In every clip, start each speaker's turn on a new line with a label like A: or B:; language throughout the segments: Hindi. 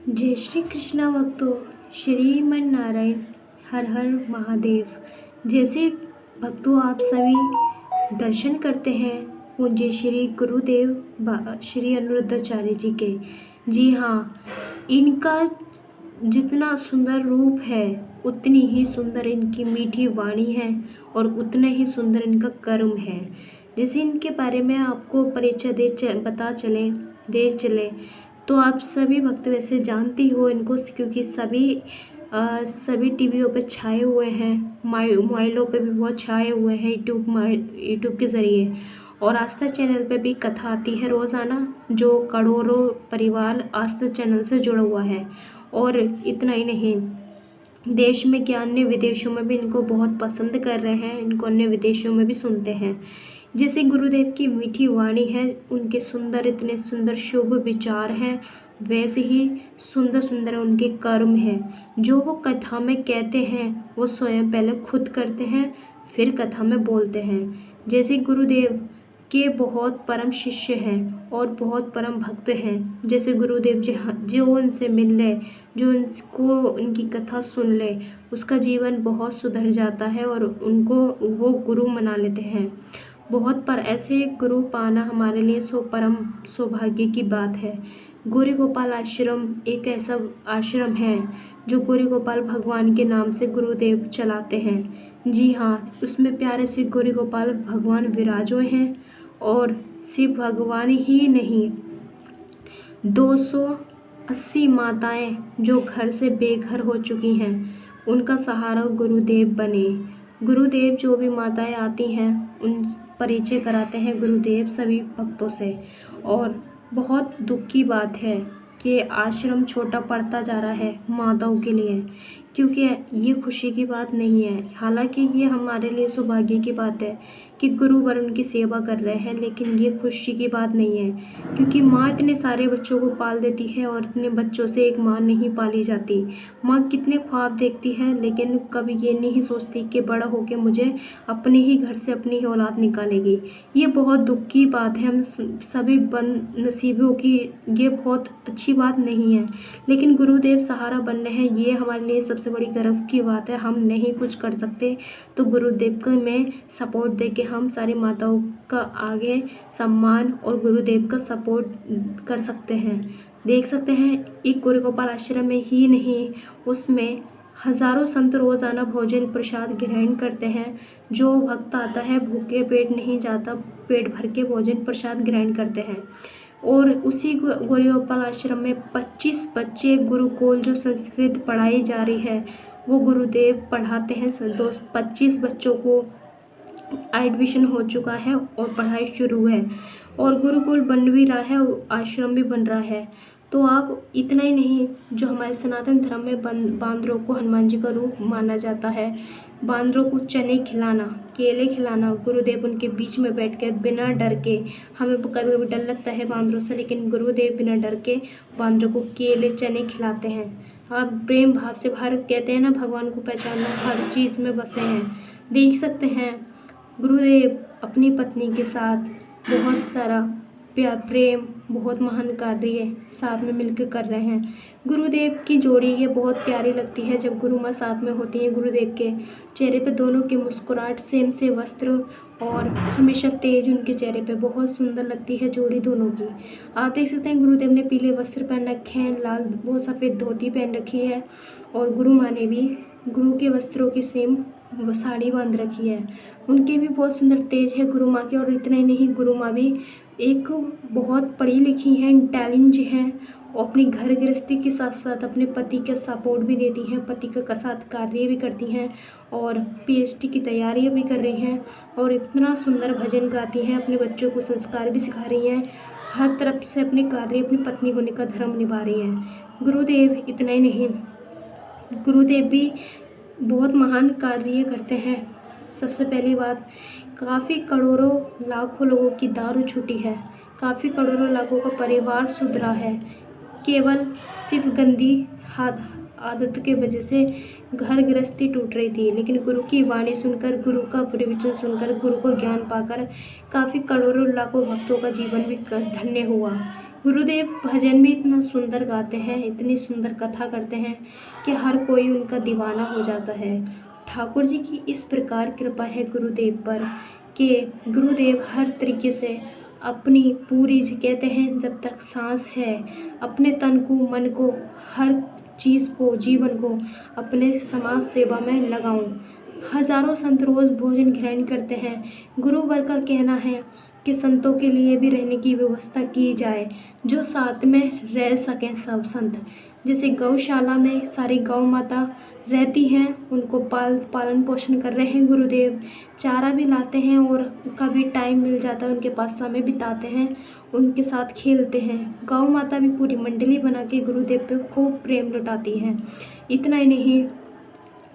A: जय श्री कृष्णा भक्तों। श्रीमन नारायण हर हर महादेव। जैसे भक्तों आप सभी दर्शन करते हैं पूज्य श्री गुरुदेव श्री अनिरुद्धाचार्य जी के। जी हाँ, इनका जितना सुंदर रूप है उतनी ही सुंदर इनकी मीठी वाणी है और उतना ही सुंदर इनका कर्म है। जैसे इनके बारे में आपको परिचय दे चले तो आप सभी भक्त वैसे जानती हो इनको, क्योंकि सभी टीवियों पे छाए हुए हैं, मोबाइलों पे भी बहुत छाए हुए हैं, यूट्यूब के ज़रिए। और आस्था चैनल पे भी कथा आती है रोज़ाना, जो करोड़ों परिवार आस्था चैनल से जुड़ा हुआ है। और इतना ही नहीं, देश में क्या अन्य विदेशों में भी इनको बहुत पसंद कर रहे हैं, इनको अन्य विदेशों में भी सुनते हैं। जैसे गुरुदेव की मीठी वाणी है, उनके इतने सुंदर शुभ विचार हैं, वैसे ही सुंदर सुंदर उनके कर्म हैं। जो वो कथा में कहते हैं वो स्वयं पहले खुद करते हैं, फिर कथा में बोलते हैं। जैसे गुरुदेव के बहुत परम शिष्य हैं और बहुत परम भक्त हैं। जैसे गुरुदेव जी जो उनसे मिल ले, जो उनको उनकी कथा सुन ले, उसका जीवन बहुत सुधर जाता है और उनको वो गुरु मना लेते हैं। बहुत पर ऐसे गुरु पाना हमारे लिए परम सौभाग्य की बात है। गौरी गोपाल आश्रम एक ऐसा आश्रम है जो गौरी गोपाल भगवान के नाम से गुरुदेव चलाते हैं। जी हाँ, उसमें प्यारे से गौरी गोपाल भगवान विराजो हैं। और सिर्फ भगवान ही नहीं, 280 माताएं जो घर से बेघर हो चुकी हैं, उनका सहारा गुरुदेव बने। गुरुदेव जो भी माताएं आती हैं उन परिचय कराते हैं गुरुदेव सभी भक्तों से। और बहुत दुख की बात है कि आश्रम छोटा पड़ता जा रहा है माताओं के लिए, क्योंकि ये खुशी की बात नहीं है। हालांकि ये हमारे लिए सौभाग्य की बात है कि गुरुवर उनकी सेवा कर रहे हैं, लेकिन ये खुशी की बात नहीं है, क्योंकि माँ इतने सारे बच्चों को पाल देती है और इतने बच्चों से एक माँ नहीं पाली जाती। माँ कितने ख्वाब देखती है, लेकिन कभी ये नहीं सोचती कि बड़ा होकर मुझे अपने ही घर से अपनी ही औलाद निकालेगी। ये बहुत दुख की बात है, हम सभी नसीबों की ये बहुत अच्छी बात नहीं है। लेकिन गुरुदेव सहारा बन रहे हैं, ये हमारे लिए सबसे बड़ी गर्व की बात है। हम नहीं कुछ कर सकते तो गुरुदेव को में सपोर्ट दे के हम सारी माताओं का आगे सम्मान और गुरुदेव का सपोर्ट कर सकते हैं। देख सकते हैं एक गौरी गोपाल आश्रम में ही नहीं, उसमें हजारों संत रोजाना भोजन प्रसाद ग्रहण करते हैं। जो भक्त आता है भूखे पेट नहीं जाता, पेट भर के भोजन प्रसाद ग्रहण करते हैं। और उसी गौरी गोपाल आश्रम में 25 बच्चे गुरुकुल जो संस्कृत पढ़ाई जा रही है वो गुरुदेव पढ़ाते हैं। 25 बच्चों को एडमिशन हो चुका है और पढ़ाई शुरू है, और गुरुकुल बन भी रहा है और आश्रम भी बन रहा है। तो आप इतना ही नहीं, जो हमारे सनातन धर्म में बांदरों को हनुमान जी का रूप माना जाता है, बांदरों को चने खिलाना, केले खिलाना, गुरुदेव उनके बीच में बैठ कर बिना डर के, हमें कभी कभी डर लगता है बांदरों से, लेकिन गुरुदेव बिना डर के बांदरों को केले चने खिलाते हैं। आप प्रेम भाव से हर कहते हैं ना, भगवान को पहचानना, हर चीज़ में बसे हैं। देख सकते हैं गुरुदेव अपनी पत्नी के साथ बहुत सारा प्यार प्रेम, बहुत महान कार्य साथ में मिलकर कर रहे हैं। गुरुदेव की जोड़ी ये बहुत प्यारी लगती है जब गुरु माँ साथ में होती हैं। गुरुदेव के चेहरे पे दोनों की मुस्कुराहट, सेम से वस्त्र और हमेशा तेज उनके चेहरे पे, बहुत सुंदर लगती है जोड़ी दोनों की। आप देख सकते हैं गुरुदेव ने पीले वस्त्र पहन रखे हैं, लाल वो सफ़ेद धोती पहन रखी है, और गुरु माँ ने भी गुरु के वस्त्रों की सेम वो साड़ी बांध रखी है। उनके भी बहुत सुंदर तेज है गुरु माँ के। और इतना ही नहीं, गुरु माँ भी एक बहुत पढ़ी लिखी हैं, इंटेलिजेंट हैं, और अपनी घर गृहस्थी के साथ साथ अपने पति का सपोर्ट भी देती हैं, पति का साथ कार्य भी करती हैं, और पीएचडी की तैयारियां भी कर रही हैं, और इतना सुंदर भजन गाती हैं, अपने बच्चों को संस्कार भी सिखा रही हैं, हर तरफ से अपने कार्य, अपनी पत्नी होने का धर्म निभा रही हैं। गुरुदेव इतना ही नहीं, गुरुदेव भी बहुत महान कार्य करते हैं। सबसे पहली बात, काफ़ी करोड़ों लाखों लोगों की दारू छूटी है, काफ़ी करोड़ों लाखों का परिवार सुधरा है। केवल सिर्फ गंदी आदत की वजह से घर गृहस्थी टूट रही थी, लेकिन गुरु की वाणी सुनकर, गुरु का प्रवचन सुनकर, गुरु को ज्ञान पाकर काफ़ी करोड़ों लाखों भक्तों का जीवन भी धन्य हुआ। गुरुदेव भजन भी इतना सुंदर गाते हैं, इतनी सुंदर कथा करते हैं कि हर कोई उनका दीवाना हो जाता है। ठाकुर जी की इस प्रकार कृपा है गुरुदेव पर कि गुरुदेव हर तरीके से अपनी पूरी कहते हैं जब तक सांस है अपने तन को, मन को, हर चीज़ को, जीवन को अपने समाज सेवा में लगाऊं। हजारों संत रोज भोजन ग्रहण करते हैं। गुरुवर का कहना है कि संतों के लिए भी रहने की व्यवस्था की जाए, जो साथ में रह सकें सब संत। जैसे गौशाला में सारी गौ माता रहती हैं, उनको पालन पोषण कर रहे हैं गुरुदेव, चारा भी लाते हैं और कभी टाइम मिल जाता है उनके पास समय बिताते हैं, उनके साथ खेलते हैं। गौ माता भी पूरी मंडली बना के गुरुदेव पे खूब प्रेम लुटाती हैं। इतना ही नहीं,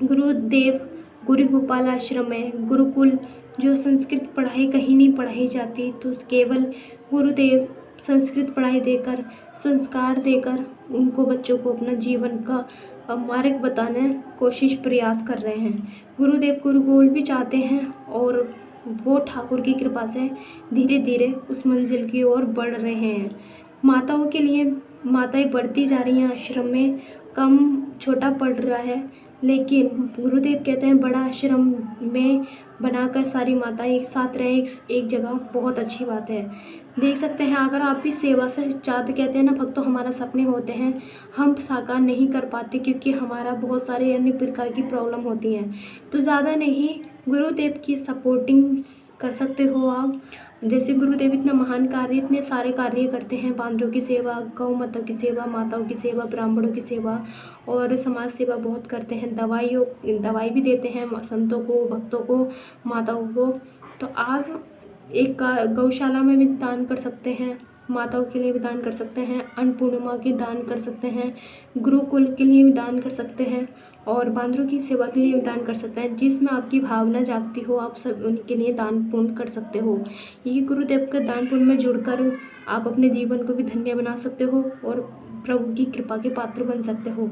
A: गुरुदेव गुरु गोपाल आश्रम में गुरुकुल जो संस्कृत पढ़ाई कहीं नहीं पढ़ाई जाती, तो केवल गुरुदेव संस्कृत पढ़ाई देकर, संस्कार देकर उनको बच्चों को अपना जीवन का मार्ग बताने कोशिश प्रयास कर रहे हैं। गुरुदेव गुरुकुल भी चाहते हैं और वो ठाकुर की कृपा से धीरे धीरे उस मंजिल की ओर बढ़ रहे हैं। माताओं के लिए माताएं बढ़ती जा रही हैं आश्रम में, कम छोटा पड़ रहा है, लेकिन गुरुदेव कहते हैं बड़ा आश्रम में बनाकर सारी माताएं एक साथ रहें एक जगह, बहुत अच्छी बात है। देख सकते हैं अगर आप भी सेवा से ज़्यादा कहते हैं ना भक्तों, हमारा सपने होते हैं, हम साकार नहीं कर पाते क्योंकि हमारा बहुत सारे अन्य प्रकार की प्रॉब्लम होती हैं, तो ज़्यादा नहीं गुरुदेव की सपोर्टिंग कर सकते हो आप। जैसे गुरुदेव इतना महान कार्य, इतने सारे कार्य करते हैं, बांदरों की सेवा, गौ माता की सेवा, माताओं की सेवा, ब्राह्मणों की सेवा और समाज सेवा बहुत करते हैं। दवाई भी देते हैं संतों को, भक्तों को, माताओं को। तो आप एक गौशाला में भी दान कर सकते हैं, माताओं के लिए भी दान कर सकते हैं, अन्नपूर्णिमा के दान कर सकते हैं, गुरुकुल के लिए भी दान कर सकते हैं और बांदरों की सेवा के लिए भी दान कर सकते हैं। जिसमें आपकी भावना जागती हो आप सब उनके लिए दान पुण्य कर सकते हो। ये गुरुदेव के दान पुण्य में जुड़कर आप अपने जीवन को भी धन्य बना सकते हो और प्रभु की कृपा के पात्र बन सकते हो।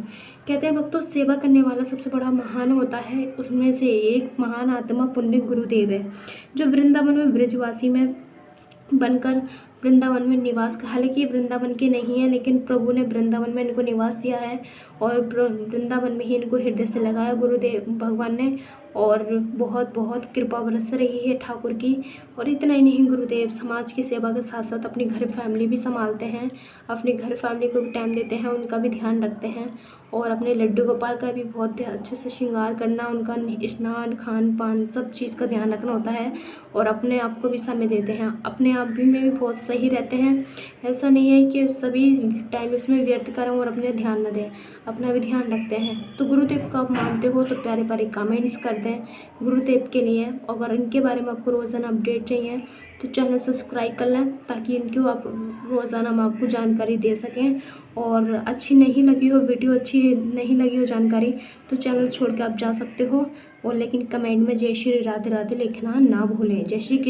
A: कहते हैं भक्तों, सेवा करने वाला सबसे बड़ा महान होता है, उसमें से एक महान आत्मा पुण्य गुरुदेव है, जो वृंदावन में ब्रजवासी में बनकर वृंदावन में निवास, हालांकि वृंदावन के नहीं है लेकिन प्रभु ने वृंदावन में इनको निवास दिया है और वृंदावन में ही इनको हृदय से लगाया गुरुदेव भगवान ने, और बहुत बहुत कृपा बरस रही है ठाकुर की। और इतना ही नहीं, गुरुदेव समाज की सेवा के साथ साथ अपनी घर फैमिली भी संभालते हैं, अपने घर फैमिली को भी टाइम देते हैं, उनका भी ध्यान रखते हैं और अपने लड्डू गोपाल का भी बहुत अच्छे से श्रृंगार करना, उनका स्नान खान पान सब चीज़ का ध्यान रखना होता है और अपने आप को भी समय देते हैं, अपने आप भी में भी बहुत सही रहते हैं। ऐसा नहीं है कि सभी टाइम इसमें व्यर्थ करें और अपने ध्यान न दें, अपना भी ध्यान रखते हैं। तो गुरुदेव को आप मानते हो तो प्यारे प्यारे कमेंट्स कर दें गुरुदेव के लिए। अगर इनके बारे में आपको रोज़ाना अपडेट चाहिए तो चैनल सब्सक्राइब कर लें ताकि इनकी आप रोज़ाना हम आपको जानकारी दे सकें। और अच्छी नहीं लगी हो वीडियो, अच्छी नहीं लगी हो जानकारी, तो चैनल छोड़ के आप जा सकते हो और लेकिन कमेंट में जय श्री राधे राधे लिखना ना भूलें। जय श्री कृष्ण।